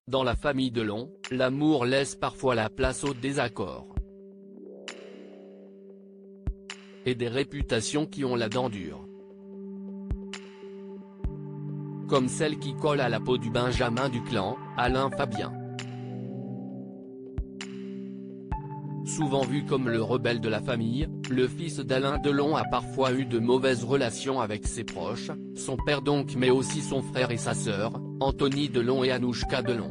Dans la famille Delon, l'amour laisse parfois la place au désaccord. Et des réputations qui ont la dent dure. Comme celle qui colle à la peau du Benjamin du clan, Alain Fabien. Souvent vu comme le rebelle de la famille, le fils d'Alain Delon a parfois eu de mauvaises relations avec ses proches, son père donc mais aussi son frère et sa sœur, Anthony Delon et Anouchka Delon.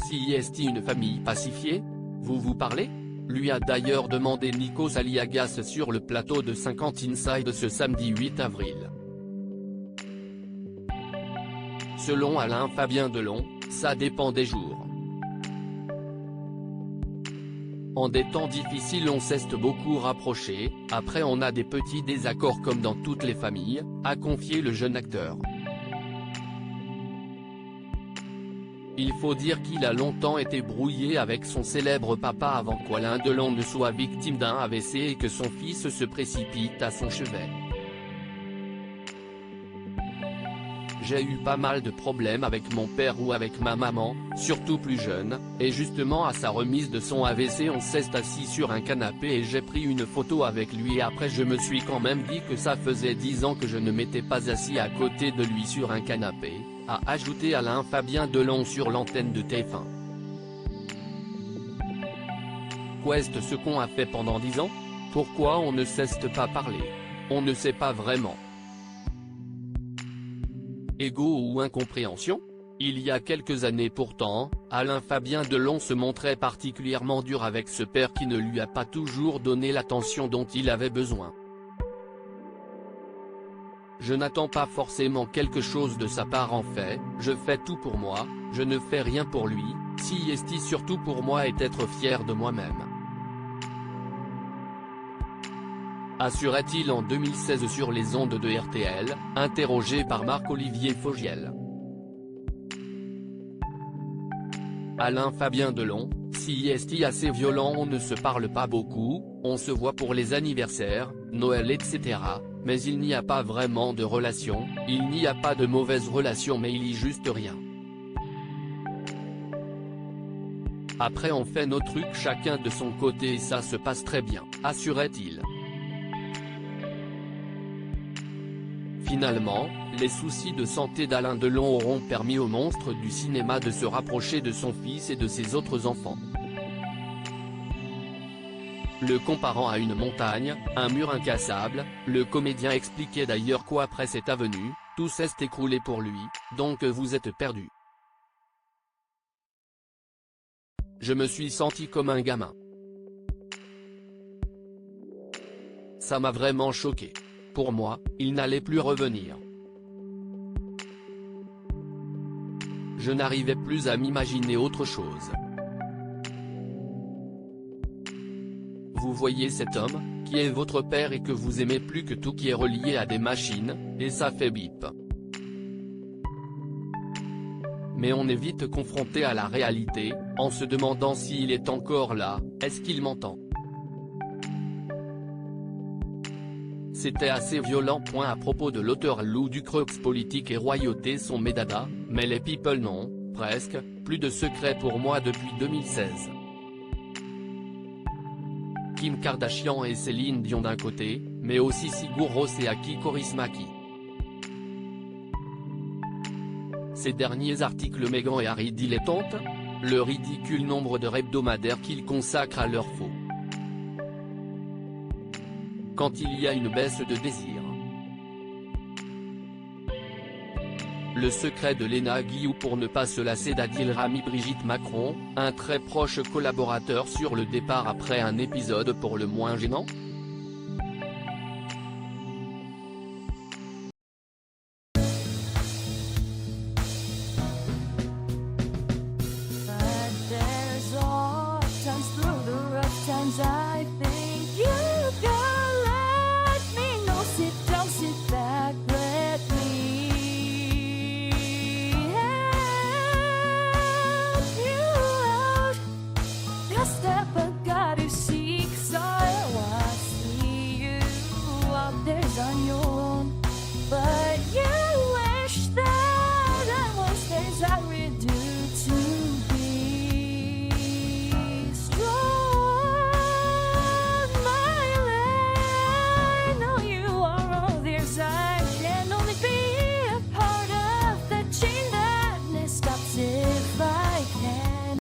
Si est une famille pacifiée, vous parlez ? Lui a d'ailleurs demandé Nikos Aliagas sur le plateau de 50 Inside ce samedi 8 avril. Selon Alain Fabien Delon, ça dépend des jours. En des temps difficiles on s'est beaucoup rapproché, après on a des petits désaccords comme dans toutes les familles, a confié le jeune acteur. Il faut dire qu'il a longtemps été brouillé avec son célèbre papa avant qu'Alain Delon ne soit victime d'un AVC et que son fils se précipite à son chevet. J'ai eu pas mal de problèmes avec mon père ou avec ma maman, surtout plus jeune, et justement à sa remise de son AVC on s'est assis sur un canapé et j'ai pris une photo avec lui et après je me suis quand même dit que ça faisait 10 ans que je ne m'étais pas assis à côté de lui sur un canapé, a ajouté Alain Fabien Delon sur l'antenne de TF1. Qu'est-ce ce qu'on a fait pendant 10 ans ? Pourquoi on ne cesse pas parler ? On ne sait pas vraiment. Ego ou incompréhension ? Il y a quelques années pourtant, Alain Fabien Delon se montrait particulièrement dur avec ce père qui ne lui a pas toujours donné l'attention dont il avait besoin. Je n'attends pas forcément quelque chose de sa part en fait, je fais tout pour moi, je ne fais rien pour lui, si est surtout pour moi est être fier de moi-même. Assurait-il en 2016 sur les ondes de RTL, interrogé par Marc-Olivier Fogiel. Alain Fabien Delon, si est assez violent on ne se parle pas beaucoup, on se voit pour les anniversaires, Noël etc., mais il n'y a pas vraiment de relation, il n'y a pas de mauvaise relation mais il y juste rien. Après on fait nos trucs chacun de son côté et ça se passe très bien, assurait-il. Finalement, les soucis de santé d'Alain Delon auront permis au monstre du cinéma de se rapprocher de son fils et de ses autres enfants. Le comparant à une montagne, un mur incassable, le comédien expliquait d'ailleurs qu'après cette avenue, tout s'est écroulé pour lui, donc vous êtes perdu. Je me suis senti comme un gamin. Ça m'a vraiment choqué. Pour moi, il n'allait plus revenir. Je n'arrivais plus à m'imaginer autre chose. Vous voyez cet homme, qui est votre père et que vous aimez plus que tout qui est relié à des machines, et ça fait bip. Mais on est vite confronté à la réalité, en se demandant s'il est encore là, est-ce qu'il m'entend ? C'était assez violent. À propos de l'auteur Lou Ducreux, politique et royauté sont mes dadas, mais les people non, presque, plus de secret pour moi depuis 2016. Kim Kardashian et Céline Dion d'un côté, mais aussi Sigur Rós et Aki Kaurismäki. Ces derniers articles Meghan et Harry dilettantes ? Le ridicule nombre d'heures hebdomadaires qu'ils consacrent à leur faux. Quand il y a une baisse de désir. Le secret de Léna Guillou pour ne pas se lasser d'Adil Rami. Brigitte Macron, un très proche collaborateur sur le départ après un épisode pour le moins gênant ?